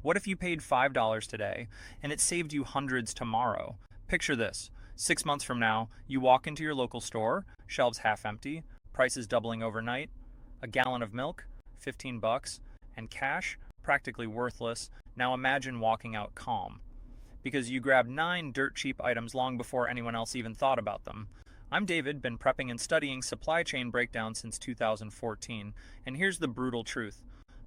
What if you paid $5 today and it saved you hundreds tomorrow? Picture this. 6 months from now, you walk into your local store, shelves half empty, prices doubling overnight, a gallon of milk, 15 bucks, and cash, practically worthless. Now imagine walking out calm. Because you grabbed 9 dirt cheap items long before anyone else even thought about them. I'm David, been prepping and studying supply chain breakdown since 2014, and here's the brutal truth.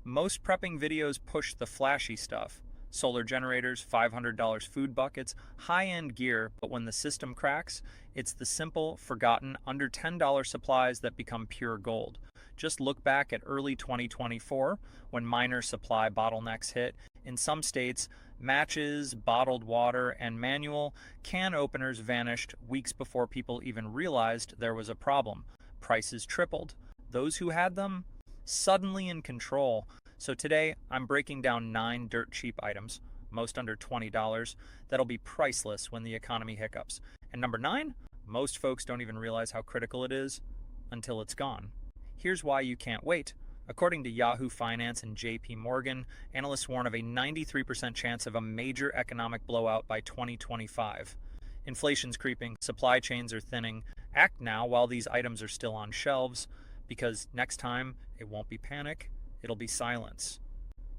Most prepping videos push the flashy stuff. Solar generators, $500 food buckets, high-end gear, but when the system cracks, it's the simple, forgotten, under $10 supplies that become pure gold. Just look back at early 2024, when minor supply bottlenecks hit. In some states, matches, bottled water, and manual can openers vanished weeks before people even realized there was a problem. Prices tripled. Those who had them, suddenly in control. So today, I'm breaking down 9 dirt cheap items, most under $20, that'll be priceless when the economy hiccups. And number 9, most folks don't even realize how critical it is until it's gone. Here's why you can't wait. According to Yahoo Finance and JP Morgan, analysts warn of a 93% chance of a major economic blowout by 2025. Inflation's creeping, supply chains are thinning. Act now while these items are still on shelves, because next time it won't be panic, it'll be silence.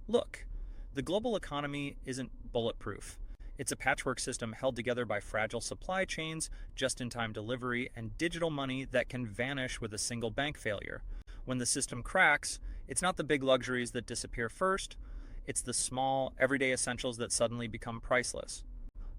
Look, the global economy isn't bulletproof. It's a patchwork system held together by fragile supply chains, just-in-time delivery, and digital money that can vanish with a single bank failure. When the system cracks, it's not the big luxuries that disappear first, it's the small, everyday essentials that suddenly become priceless.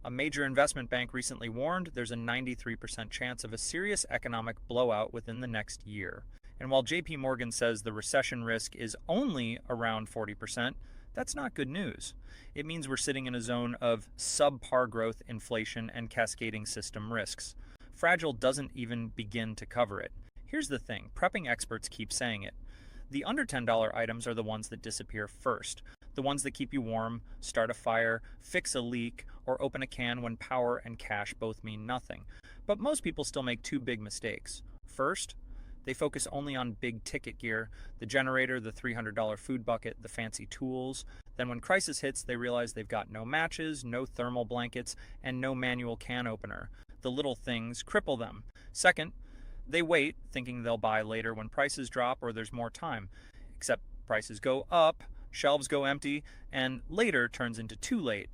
A major investment bank recently warned there's a 93% chance of a serious economic blowout within the next year. And while JP Morgan says the recession risk is only around 40%, that's not good news. It means we're sitting in a zone of subpar growth, inflation, and cascading system risks. Fragile doesn't even begin to cover it. Here's the thing, prepping experts keep saying it. The under $10 items are the ones that disappear first. The ones that keep you warm, start a fire, fix a leak, or open a can when power and cash both mean nothing. But most people still make 2 big mistakes. First, they focus only on big ticket gear, the generator, the $300 food bucket, the fancy tools. Then when crisis hits, they realize they've got no matches, no thermal blankets, and no manual can opener. The little things cripple them. Second, they wait, thinking they'll buy later when prices drop or there's more time. Except prices go up, shelves go empty, and later turns into too late.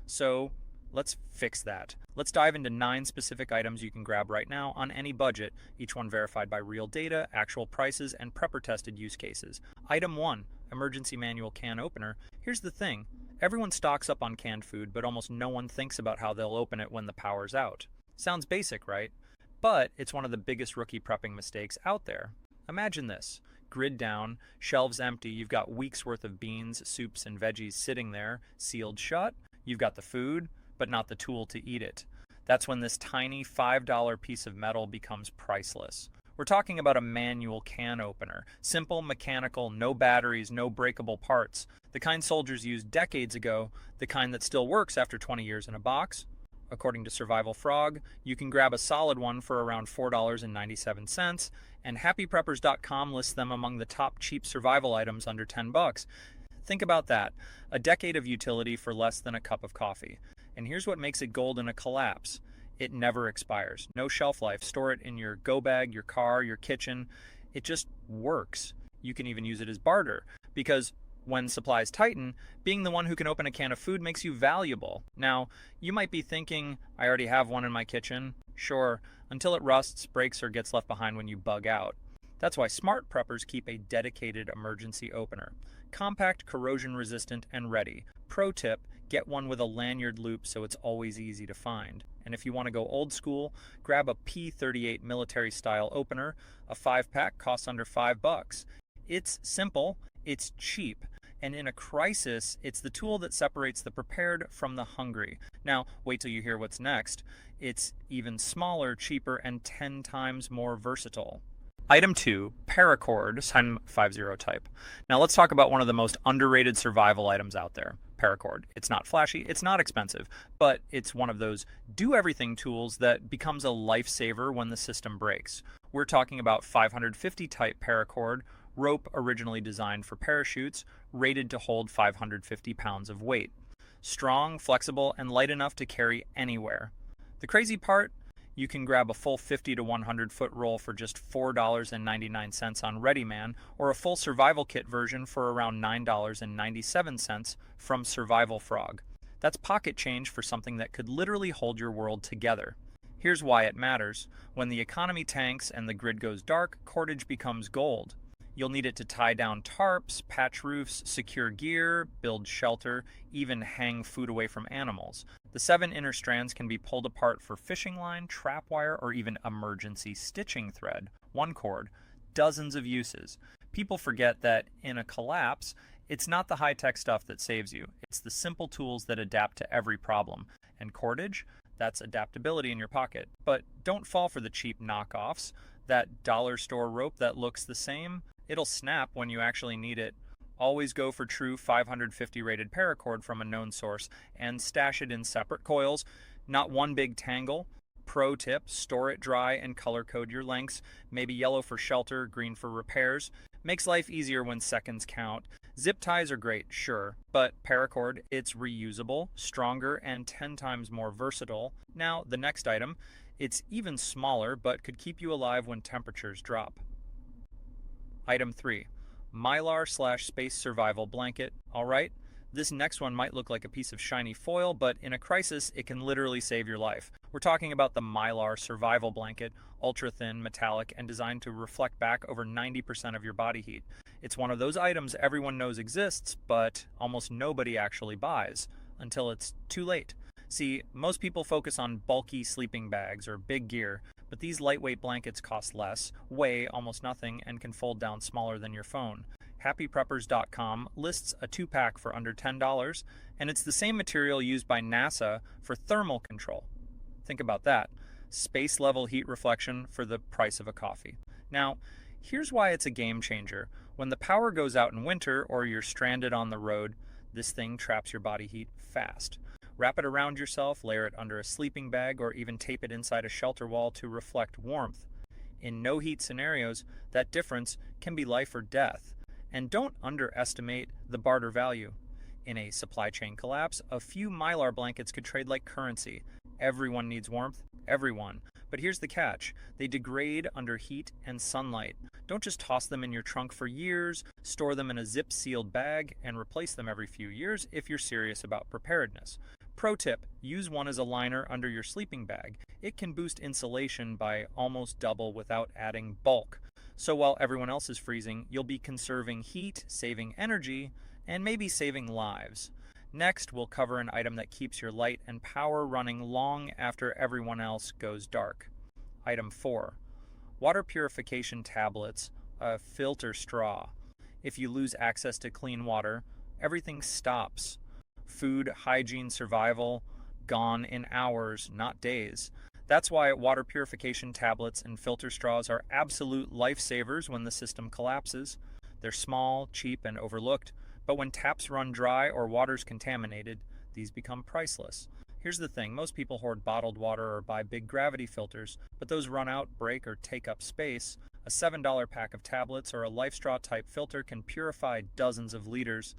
So let's fix that. Let's dive into 9 specific items you can grab right now on any budget, each one verified by real data, actual prices, and prepper-tested use cases. Item 1, emergency manual can opener. Here's the thing. Everyone stocks up on canned food, but almost no one thinks about how they'll open it when the power's out. Sounds basic, right? But it's one of the biggest rookie prepping mistakes out there. Imagine this. Grid down, shelves empty, you've got weeks worth of beans, soups, and veggies sitting there, sealed shut. You've got the food, but not the tool to eat it. That's when this tiny $5 piece of metal becomes priceless. We're talking about a manual can opener. Simple, mechanical, no batteries, no breakable parts. The kind soldiers used decades ago, the kind that still works after 20 years in a box. According to Survival Frog, you can grab a solid one for around $4.97, and happypreppers.com lists them among the top cheap survival items under 10 bucks. Think about that, a decade of utility for less than a cup of coffee. And here's what makes it gold in a collapse. It never expires. No shelf life. Store it in your go bag, your car, your kitchen. It just works. You can even use it as barter, because when supplies tighten, being the one who can open a can of food makes you valuable. Now, you might be thinking, I already have one in my kitchen. Sure, until it rusts, breaks, or gets left behind when you bug out. That's why smart preppers keep a dedicated emergency opener. Compact, corrosion resistant, and ready. Pro tip, get one with a lanyard loop so it's always easy to find. And if you want to go old school, grab a P38 military style opener. A 5-pack costs under $5. It's simple, it's cheap. And in a crisis, it's the tool that separates the prepared from the hungry. Now, wait till you hear what's next. It's even smaller, cheaper, and 10 times more versatile. Item 2, Paracord, SIM 50 type. Now let's talk about one of the most underrated survival items out there, Paracord. It's not flashy, it's not expensive, but it's one of those do-everything tools that becomes a lifesaver when the system breaks. We're talking about 550 type Paracord, Rope originally designed for parachutes, rated to hold 550 pounds of weight. Strong, flexible, and light enough to carry anywhere. The crazy part? You can grab a full 50 to 100 foot roll for just $4.99 on ReadyMan, or a full survival kit version for around $9.97 from Survival Frog. That's pocket change for something that could literally hold your world together. Here's why it matters. When the economy tanks and the grid goes dark, cordage becomes gold. You'll need it to tie down tarps, patch roofs, secure gear, build shelter, even hang food away from animals. The 7 inner strands can be pulled apart for fishing line, trap wire, or even emergency stitching thread. One cord, dozens of uses. People forget that in a collapse, it's not the high-tech stuff that saves you. It's the simple tools that adapt to every problem. And cordage? That's adaptability in your pocket. But don't fall for the cheap knockoffs. That dollar store rope that looks the same, it'll snap when you actually need it. Always go for true 550 rated paracord from a known source and stash it in separate coils, not one big tangle. Pro tip, store it dry and color code your lengths, maybe yellow for shelter, green for repairs. Makes life easier when seconds count. Zip ties are great, sure, but paracord, it's reusable, stronger, and 10 times more versatile. Now, the next item, it's even smaller but could keep you alive when temperatures drop. Item 3. Mylar/space survival blanket. Alright, this next one might look like a piece of shiny foil, but in a crisis, it can literally save your life. We're talking about the Mylar survival blanket, ultra thin, metallic, and designed to reflect back over 90% of your body heat. It's one of those items everyone knows exists, but almost nobody actually buys, until it's too late. See, most people focus on bulky sleeping bags or big gear, but these lightweight blankets cost less, weigh almost nothing, and can fold down smaller than your phone. HappyPreppers.com lists a 2-pack for under $10, and it's the same material used by NASA for thermal control. Think about that. Space-level heat reflection for the price of a coffee. Now, here's why it's a game changer. When the power goes out in winter or you're stranded on the road, this thing traps your body heat fast. Wrap it around yourself, layer it under a sleeping bag, or even tape it inside a shelter wall to reflect warmth. In no-heat scenarios, that difference can be life or death. And don't underestimate the barter value. In a supply chain collapse, a few Mylar blankets could trade like currency. Everyone needs warmth, everyone. But here's the catch. They degrade under heat and sunlight. Don't just toss them in your trunk for years, store them in a zip-sealed bag, and replace them every few years if you're serious about preparedness. Pro tip, use one as a liner under your sleeping bag. It can boost insulation by almost double without adding bulk. So while everyone else is freezing, you'll be conserving heat, saving energy, and maybe saving lives. Next, we'll cover an item that keeps your light and power running long after everyone else goes dark. Item 4. Water purification tablets, a filter straw. If you lose access to clean water, everything stops. Food, hygiene, survival, gone in hours, not days. That's why water purification tablets and filter straws are absolute lifesavers when the system collapses. They're small, cheap, and overlooked, but when taps run dry or water's contaminated, these become priceless. Here's the thing, most people hoard bottled water or buy big gravity filters, but those run out, break, or take up space. A $7 pack of tablets or a LifeStraw type filter can purify dozens of liters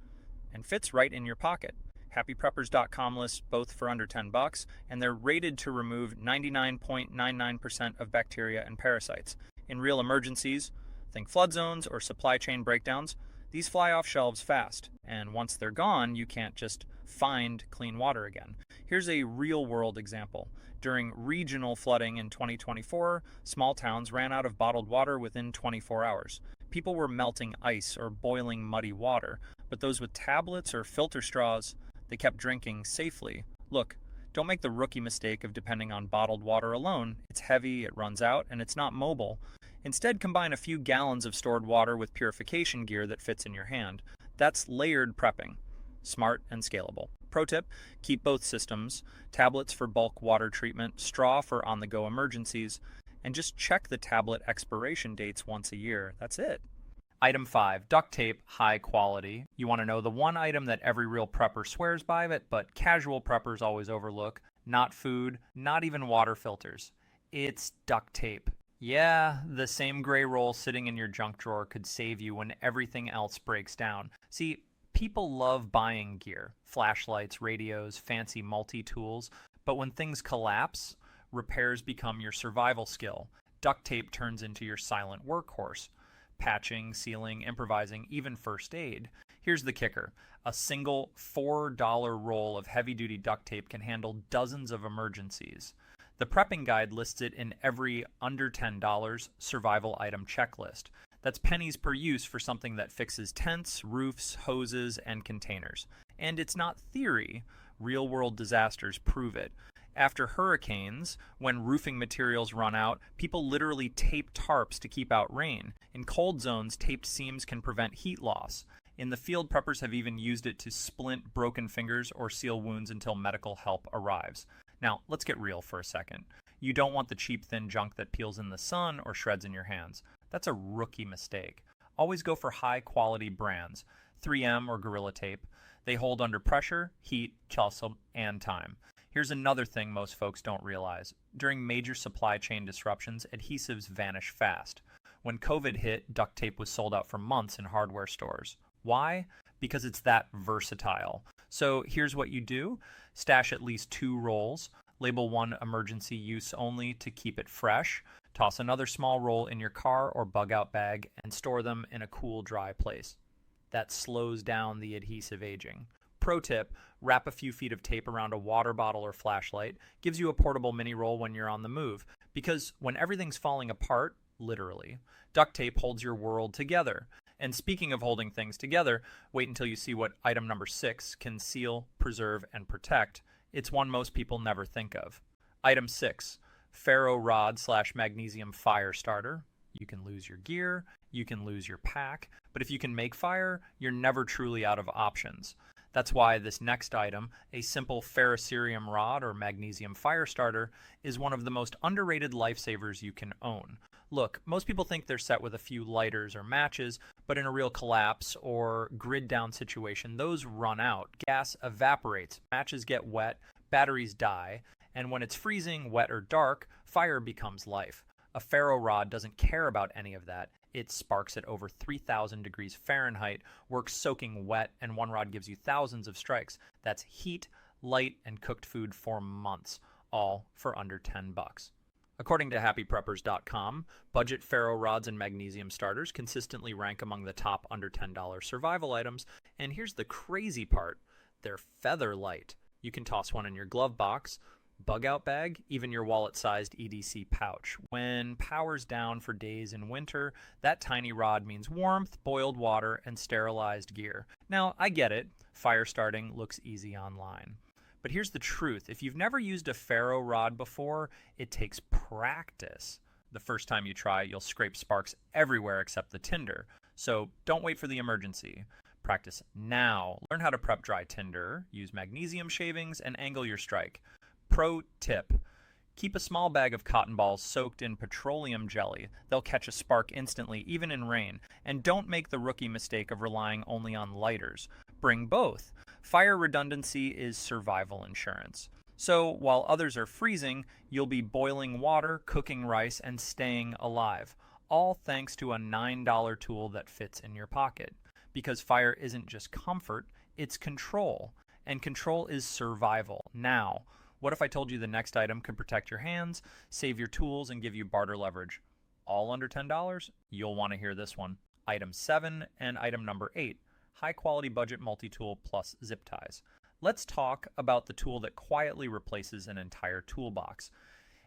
and fits right in your pocket. HappyPreppers.com lists both for under $10, and they're rated to remove 99.99% of bacteria and parasites. In real emergencies, think flood zones or supply chain breakdowns, these fly off shelves fast, and once they're gone, you can't just find clean water again. Here's a real-world example. During regional flooding in 2024, small towns ran out of bottled water within 24 hours. People were melting ice or boiling muddy water, but those with tablets or filter straws, they kept drinking safely. Look, don't make the rookie mistake of depending on bottled water alone. It's heavy, it runs out, and it's not mobile. Instead, combine a few gallons of stored water with purification gear that fits in your hand. That's layered prepping. Smart and scalable. Pro tip, keep both systems, tablets for bulk water treatment, straw for on-the-go emergencies, and just check the tablet expiration dates once a year. That's it. Item 5, duct tape, high quality. You want to know the one item that every real prepper swears by it, but casual preppers always overlook. Not food, not even water filters. It's duct tape. Yeah, the same gray roll sitting in your junk drawer could save you when everything else breaks down. See, people love buying gear, flashlights, radios, fancy multi tools, but when things collapse, repairs become your survival skill. Duct tape turns into your silent workhorse. Patching, sealing, improvising, even first aid. Here's the kicker: a single $4 roll of heavy duty duct tape can handle dozens of emergencies. The prepping guide lists it in every under $10 survival item checklist. That's pennies per use for something that fixes tents, roofs, hoses, and containers. And it's not theory. Real world disasters prove it. After hurricanes, when roofing materials run out, people literally tape tarps to keep out rain. In cold zones, taped seams can prevent heat loss. In the field, preppers have even used it to splint broken fingers or seal wounds until medical help arrives. Now, let's get real for a second. You don't want the cheap, thin junk that peels in the sun or shreds in your hands. That's a rookie mistake. Always go for high-quality brands, 3M or Gorilla Tape. They hold under pressure, heat, calcium, and time. Here's another thing most folks don't realize. During major supply chain disruptions, adhesives vanish fast. When COVID hit, duct tape was sold out for months in hardware stores. Why? Because it's that versatile. So here's what you do. Stash at least 2 rolls. Label one emergency use only to keep it fresh. Toss another small roll in your car or bug out bag and store them in a cool, dry place. That slows down the adhesive aging. Pro tip, wrap a few feet of tape around a water bottle or flashlight. Gives you a portable mini roll when you're on the move. Because when everything's falling apart, literally, duct tape holds your world together. And speaking of holding things together, wait until you see what item number 6 can seal, preserve, and protect. It's one most people never think of. Item 6, ferro rod / magnesium fire starter. You can lose your gear, you can lose your pack, but if you can make fire, you're never truly out of options. That's why this next item, a simple ferrocerium rod or magnesium fire starter, is one of the most underrated lifesavers you can own. Look, most people think they're set with a few lighters or matches, but in a real collapse or grid down situation, those run out. Gas evaporates, matches get wet, batteries die, and when it's freezing, wet, or dark, fire becomes life. A ferro rod doesn't care about any of that. It sparks at over 3,000 degrees Fahrenheit, works soaking wet, and one rod gives you thousands of strikes. That's heat, light, and cooked food for months, all for under $10. According to HappyPreppers.com, budget ferro rods and magnesium starters consistently rank among the top under $10 survival items, and here's the crazy part: they're feather light. You can toss one in your glove box, bug out bag, even your wallet-sized EDC pouch. When power's down for days in winter, that tiny rod means warmth, boiled water, and sterilized gear. Now, I get it. Fire starting looks easy online. But here's the truth. If you've never used a ferro rod before, it takes practice. The first time you try, you'll scrape sparks everywhere except the tinder. So don't wait for the emergency. Practice now. Learn how to prep dry tinder, use magnesium shavings, and angle your strike. Pro tip: keep a small bag of cotton balls soaked in petroleum jelly. They'll catch a spark instantly, even in rain. And don't make the rookie mistake of relying only on lighters. Bring both. Fire redundancy is survival insurance. So while others are freezing, you'll be boiling water, cooking rice, and staying alive. All thanks to a $9 tool that fits in your pocket. Because fire isn't just comfort, it's control. And control is survival. Now, what if I told you the next item could protect your hands, save your tools, and give you barter leverage? All under $10? You'll want to hear this one. Item 7 and item number 8. High-quality budget multi-tool plus zip ties. Let's talk about the tool that quietly replaces an entire toolbox.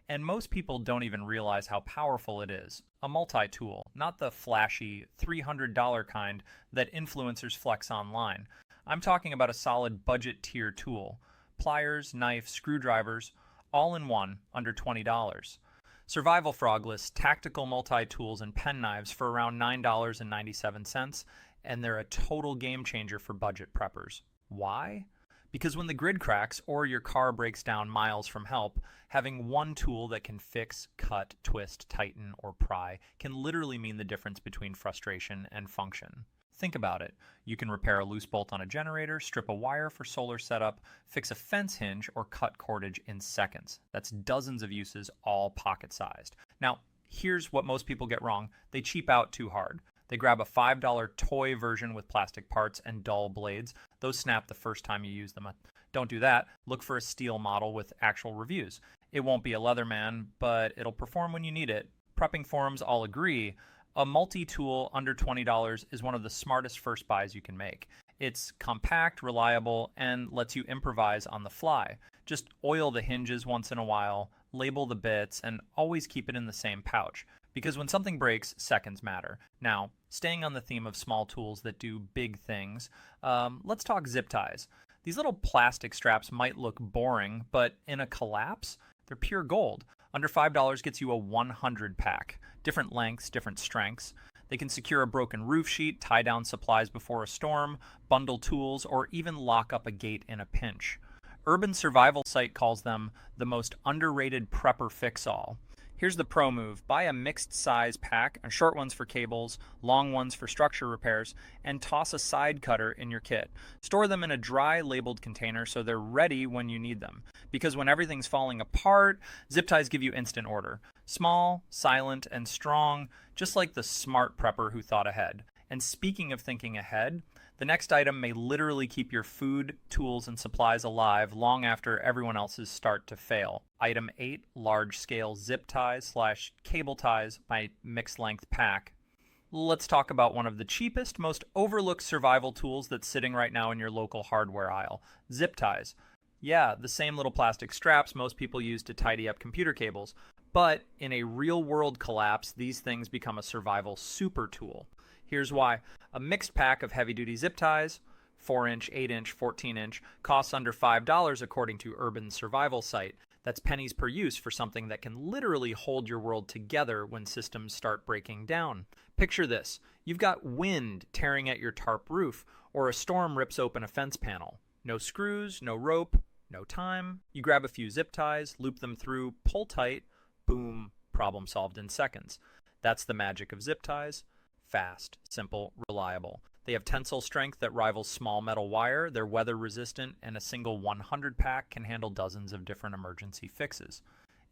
And most people don't even realize how powerful it is. A multi-tool, not the flashy $300 kind that influencers flex online. I'm talking about a solid budget tier tool. Pliers, knife, screwdrivers, all in one, under $20. Survival Frog lists tactical multi-tools and pen knives for around $9.97, and they're a total game changer for budget preppers. Why? Because when the grid cracks or your car breaks down miles from help, having one tool that can fix, cut, twist, tighten, or pry can literally mean the difference between frustration and function. Think about it. You can repair a loose bolt on a generator, strip a wire for solar setup, fix a fence hinge, or cut cordage in seconds. That's dozens of uses, all pocket-sized. Now, here's what most people get wrong. They cheap out too hard. They grab a $5 toy version with plastic parts and dull blades. Those snap the first time you use them. Don't do that. Look for a steel model with actual reviews. It won't be a Leatherman, but it'll perform when you need it. Prepping forums all agree. A multi-tool under $20 is one of the smartest first buys you can make. It's compact, reliable, and lets you improvise on the fly. Just oil the hinges once in a while, label the bits, and always keep it in the same pouch. Because when something breaks, seconds matter. Now, staying on the theme of small tools that do big things, let's talk zip ties. These little plastic straps might look boring, but in a collapse, they're pure gold. Under $5 gets you a 100 pack. Different lengths, different strengths. They can secure a broken roof sheet, tie down supplies before a storm, bundle tools, or even lock up a gate in a pinch. Urban Survival Site calls them the most underrated prepper fix-all. Here's the pro move. Buy a mixed size pack, short ones for cables, long ones for structure repairs, and toss a side cutter in your kit. Store them in a dry labeled container so they're ready when you need them. Because when everything's falling apart, zip ties give you instant order. Small, silent, and strong, just like the smart prepper who thought ahead. And speaking of thinking ahead, the next item may literally keep your food, tools, and supplies alive long after everyone else's start to fail. Item 8, large-scale zip ties / cable ties by mixed length pack. Let's talk about one of the cheapest, most overlooked survival tools that's sitting right now in your local hardware aisle. Zip ties. Yeah, the same little plastic straps most people use to tidy up computer cables. But in a real-world collapse, these things become a survival super tool. Here's why. A mixed pack of heavy-duty zip ties, 4-inch, 8-inch, 14-inch, costs under $5 according to Urban Survival Site. That's pennies per use for something that can literally hold your world together when systems start breaking down. Picture this. You've got wind tearing at your tarp roof, or a storm rips open a fence panel. No screws, no rope, no time. You grab a few zip ties, loop them through, pull tight, boom, problem solved in seconds. That's the magic of zip ties. Fast, simple, reliable. They have tensile strength that rivals small metal wire, they're weather resistant, and a single 100 pack can handle dozens of different emergency fixes.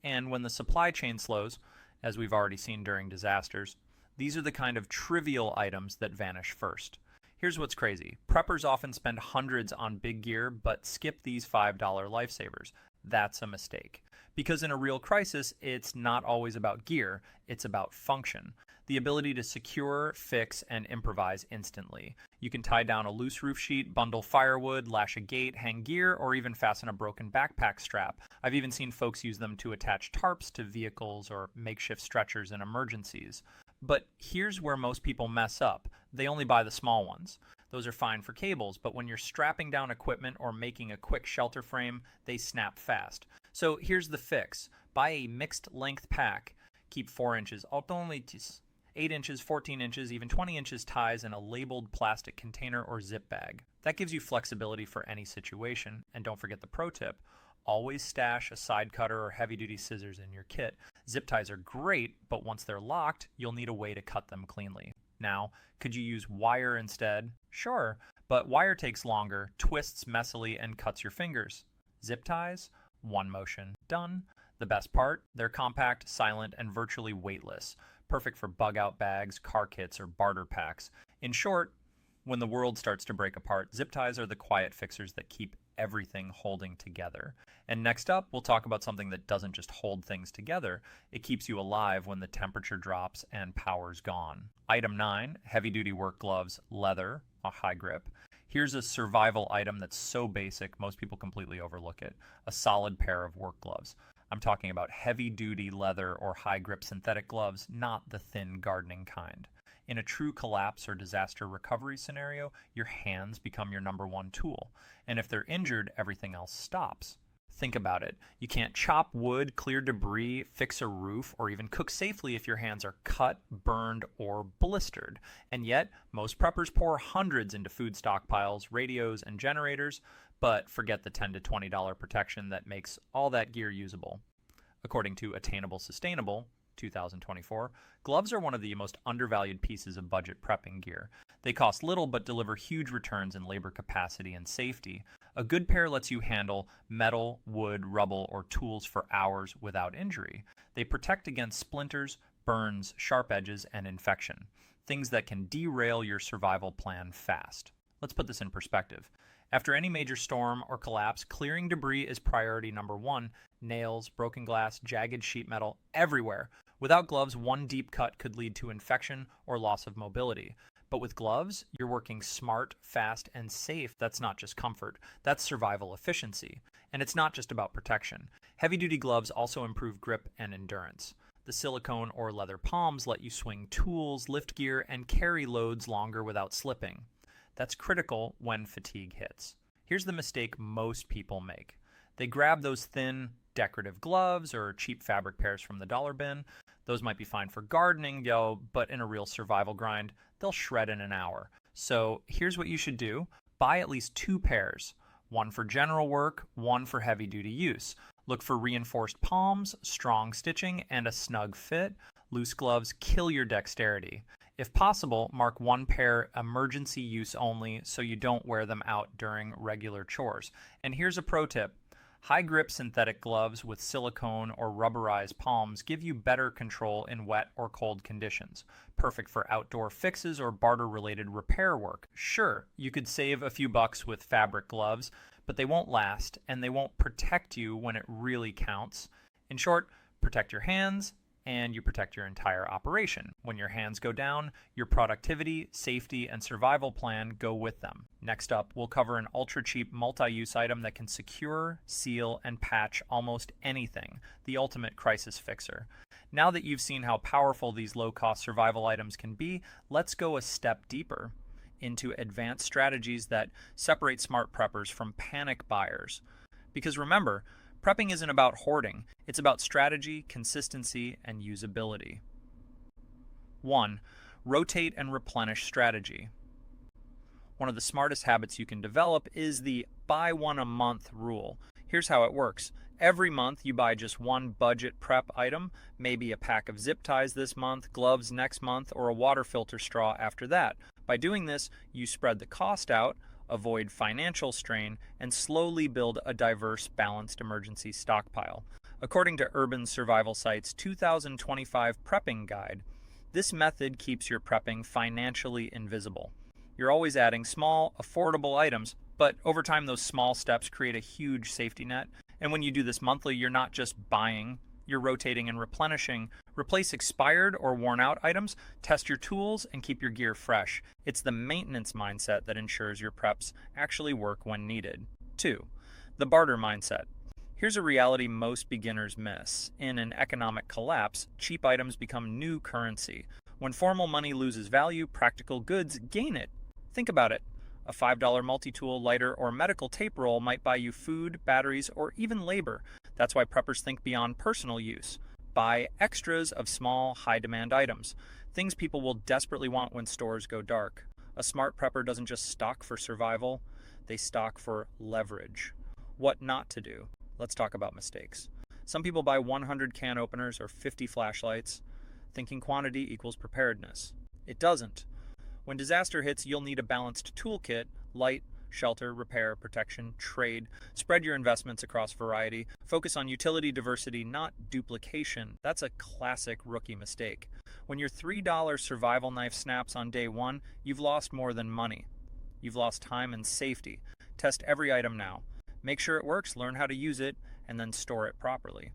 And when the supply chain slows, as we've already seen during disasters, these are the kind of trivial items that vanish first. Here's what's crazy. Preppers often spend hundreds on big gear, but skip these $5 lifesavers. That's a mistake. Because in a real crisis, it's not always about gear, it's about function. The ability to secure, fix, and improvise instantly. You can tie down a loose roof sheet, bundle firewood, lash a gate, hang gear, or even fasten a broken backpack strap. I've even seen folks use them to attach tarps to vehicles or makeshift stretchers in emergencies. But here's where most people mess up. They only buy the small ones. Those are fine for cables, but when you're strapping down equipment or making a quick shelter frame, they snap fast. So here's the fix. Buy a mixed length pack. Keep 4 inches, only 8 inches, 14 inches, even 20 inches ties in a labeled plastic container or zip bag. That gives you flexibility for any situation. And don't forget the pro tip. Always stash a side cutter or heavy-duty scissors in your kit. Zip ties are great, but once they're locked, you'll need a way to cut them cleanly. Now, could you use wire instead? Sure, but wire takes longer, twists messily, and cuts your fingers. Zip ties? One motion. Done. The best part? They're compact, silent, and virtually weightless. Perfect for bug-out bags, car kits, or barter packs. In short, when the world starts to break apart, zip ties are the quiet fixers that keep everything holding together. And next up, we'll talk about something that doesn't just hold things together, it keeps you alive when the temperature drops and power's gone. Item 9, heavy-duty work gloves, leather, a high grip. Here's a survival item that's so basic, most people completely overlook it. A solid pair of work gloves. I'm talking about heavy-duty leather or high-grip synthetic gloves, not the thin gardening kind. In a true collapse or disaster recovery scenario, your hands become your number one tool. And if they're injured, everything else stops. Think about it. You can't chop wood, clear debris, fix a roof, or even cook safely if your hands are cut, burned, or blistered. And yet, most preppers pour hundreds into food stockpiles, radios, and generators, but forget the $10 to $20 protection that makes all that gear usable. According to Attainable Sustainable, 2024, gloves are one of the most undervalued pieces of budget prepping gear. They cost little but deliver huge returns in labor capacity and safety. A good pair lets you handle metal, wood, rubble, or tools for hours without injury. They protect against splinters, burns, sharp edges, and infection. Things that can derail your survival plan fast. Let's put this in perspective. After any major storm or collapse, clearing debris is priority number one. Nails, broken glass, jagged sheet metal, everywhere. Without gloves, one deep cut could lead to infection or loss of mobility. But with gloves, you're working smart, fast, and safe. That's not just comfort. That's survival efficiency. And it's not just about protection. Heavy-duty gloves also improve grip and endurance. The silicone or leather palms let you swing tools, lift gear, and carry loads longer without slipping. That's critical when fatigue hits. Here's the mistake most people make. They grab those thin, decorative gloves or cheap fabric pairs from the dollar bin. Those might be fine for gardening, but in a real survival grind, they'll shred in an hour. So here's what you should do. Buy at least 2 pairs. One for general work, one for heavy-duty use. Look for reinforced palms, strong stitching, and a snug fit. Loose gloves kill your dexterity. If possible, mark 1 pair emergency use only so you don't wear them out during regular chores. And here's a pro tip. High-grip synthetic gloves with silicone or rubberized palms give you better control in wet or cold conditions. Perfect for outdoor fixes or barter-related repair work. Sure, you could save a few bucks with fabric gloves, but they won't last, and they won't protect you when it really counts. In short, protect your hands, and you protect your entire operation. When your hands go down, your productivity, safety, and survival plan go with them. Next up, we'll cover an ultra-cheap multi-use item that can secure, seal, and patch almost anything, the ultimate crisis fixer. Now that you've seen how powerful these low-cost survival items can be, let's go a step deeper into advanced strategies that separate smart preppers from panic buyers. Because remember, prepping isn't about hoarding, it's about strategy, consistency, and usability. 1. Rotate and replenish strategy. One of the smartest habits you can develop is the buy one a month rule. Here's how it works. Every month you buy just one budget prep item, maybe a pack of zip ties this month, gloves next month, or a water filter straw after that. By doing this, you spread the cost out, avoid financial strain, and slowly build a diverse, balanced emergency stockpile. According to Urban Survival Site's 2025 Prepping Guide, this method keeps your prepping financially invisible. You're always adding small, affordable items, but over time those small steps create a huge safety net. And when you do this monthly, you're not just buying, you're rotating and replenishing. Replace expired or worn out items, test your tools, and keep your gear fresh. It's the maintenance mindset that ensures your preps actually work when needed. 2. The barter mindset. Here's a reality most beginners miss. In an economic collapse, cheap items become new currency. When formal money loses value, practical goods gain it. Think about it. A $5 multi-tool, lighter, or medical tape roll might buy you food, batteries, or even labor. That's why preppers think beyond personal use. Buy extras of small, high-demand items. Things people will desperately want when stores go dark. A smart prepper doesn't just stock for survival, they stock for leverage. What not to do? Let's talk about mistakes. Some people buy 100 can openers or 50 flashlights, thinking quantity equals preparedness. It doesn't. When disaster hits, you'll need a balanced toolkit: light, shelter, repair, protection, trade. Spread your investments across variety. Focus on utility diversity, not duplication. That's a classic rookie mistake. When your $3 survival knife snaps on day one, you've lost more than money. You've lost time and safety. Test every item now. Make sure it works, learn how to use it, and then store it properly.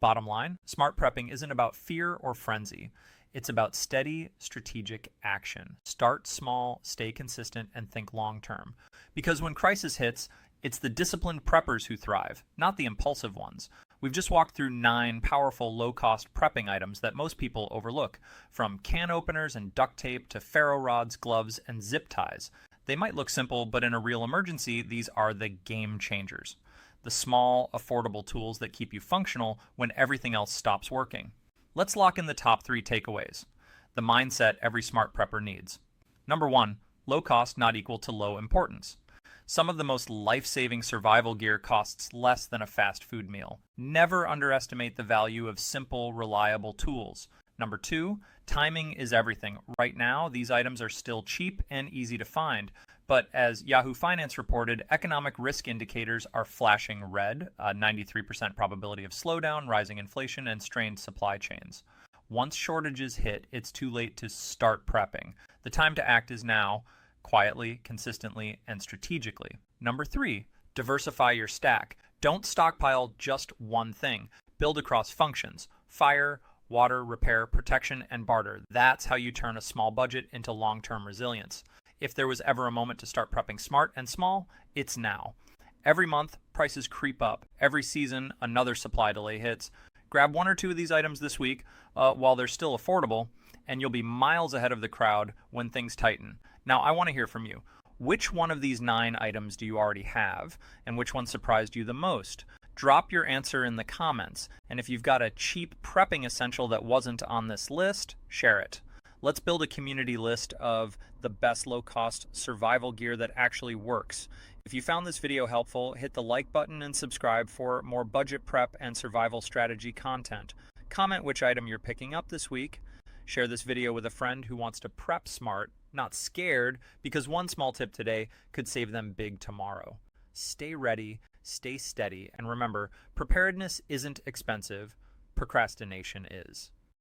Bottom line, smart prepping isn't about fear or frenzy. It's about steady, strategic action. Start small, stay consistent, and think long-term. Because when crisis hits, it's the disciplined preppers who thrive, not the impulsive ones. We've just walked through 9 powerful, low-cost prepping items that most people overlook, from can openers and duct tape to ferro rods, gloves, and zip ties. They might look simple, but in a real emergency, these are the game changers. The small, affordable tools that keep you functional when everything else stops working. Let's lock in the top 3 takeaways. The mindset every smart prepper needs. Number 1, low cost not equal to low importance. Some of the most life-saving survival gear costs less than a fast food meal. Never underestimate the value of simple, reliable tools. Number 2, timing is everything. Right now, these items are still cheap and easy to find. But as Yahoo Finance reported, economic risk indicators are flashing red, 93% probability of slowdown, rising inflation, and strained supply chains. Once shortages hit, it's too late to start prepping. The time to act is now, quietly, consistently, and strategically. Number 3, diversify your stack. Don't stockpile just one thing. Build across functions: fire, water, repair, protection, and barter. That's how you turn a small budget into long-term resilience. If there was ever a moment to start prepping smart and small, it's now. Every month, prices creep up. Every season, another supply delay hits. Grab 1 or 2 of these items this week while they're still affordable, and you'll be miles ahead of the crowd when things tighten. Now, I want to hear from you. Which one of these 9 items do you already have, and which one surprised you the most? Drop your answer in the comments, and if you've got a cheap prepping essential that wasn't on this list, share it. Let's build a community list of the best low-cost survival gear that actually works. If you found this video helpful, hit the like button and subscribe for more budget prep and survival strategy content. Comment which item you're picking up this week. Share this video with a friend who wants to prep smart, not scared, because one small tip today could save them big tomorrow. Stay ready, stay steady, and remember, preparedness isn't expensive, procrastination is.